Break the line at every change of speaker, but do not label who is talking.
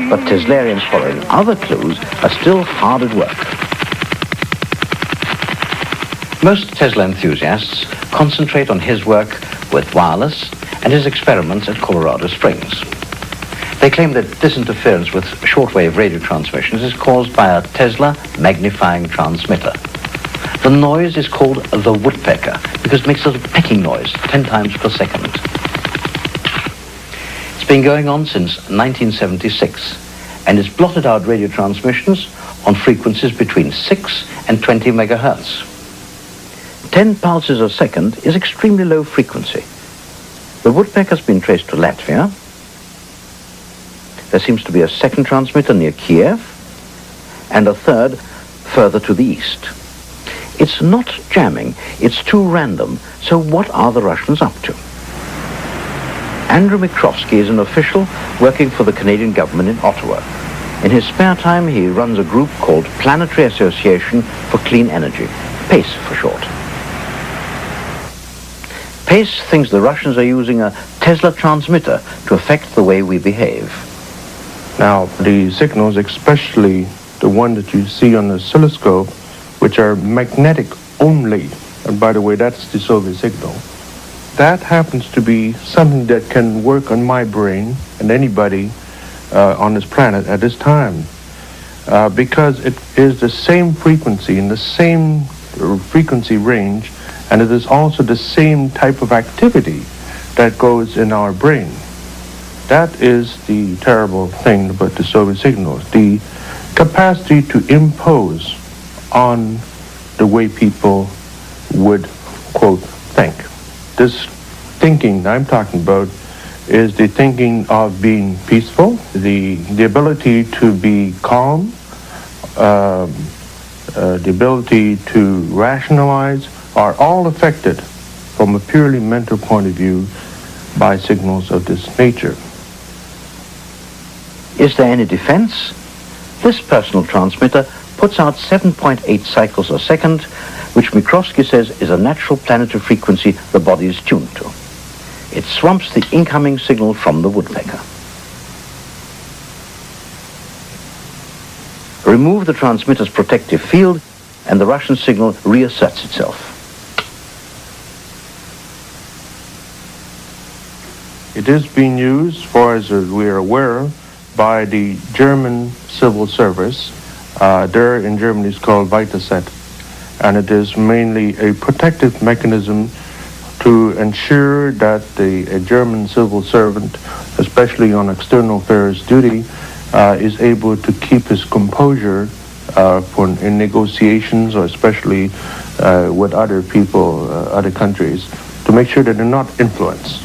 But Teslarians following other clues are still hard at work. Most Tesla enthusiasts concentrate on his work with wireless and his experiments at Colorado Springs. They claim that this interference with shortwave radio transmissions is caused by a Tesla magnifying transmitter. The noise is called the woodpecker because it makes a little pecking noise 10 times per second. It's been going on since 1976 and it's blotted out radio transmissions on frequencies between 6 and 20 megahertz. 10 pulses a second is extremely low frequency. The woodpecker's been traced to Latvia. There seems to be a second transmitter near Kiev and a third further to the east. It's not jamming, it's too random, so what are the Russians up to? Andrew Mikrovsky is an official working for the Canadian government in Ottawa. In his spare time, he runs a group called Planetary Association for Clean Energy, PACE for short. PACE thinks the Russians are using a Tesla transmitter to affect the way we behave.
Now, the signals, especially the one that you see on the oscilloscope, which are magnetic only, and by the way, that's the Soviet signal, that happens to be something that can work on my brain and anybody on this planet at this time, because it is the same frequency in the same frequency range, and it is also the same type of activity that goes in our brain. That is the terrible thing about the Soviet signals, the capacity to impose on the way people would, quote, think. This thinking I'm talking about is the thinking of being peaceful, the ability to be calm, the ability to rationalize, are all affected from a purely mental point of view by signals of this nature.
Is there any defense? This personal transmitter puts out 7.8 cycles a second, which Mikrovsky says is a natural planetary frequency the body is tuned to. It swamps the incoming signal from the woodpecker. Remove the transmitter's protective field and the Russian signal reasserts itself.
It is being used, as far as we are aware, by the German civil service. There in Germany it's called VitaSet, and it is mainly a protective mechanism to ensure that a German civil servant, especially on external affairs duty, is able to keep his composure in negotiations, or especially with other people, other countries, to make sure that they're not influenced.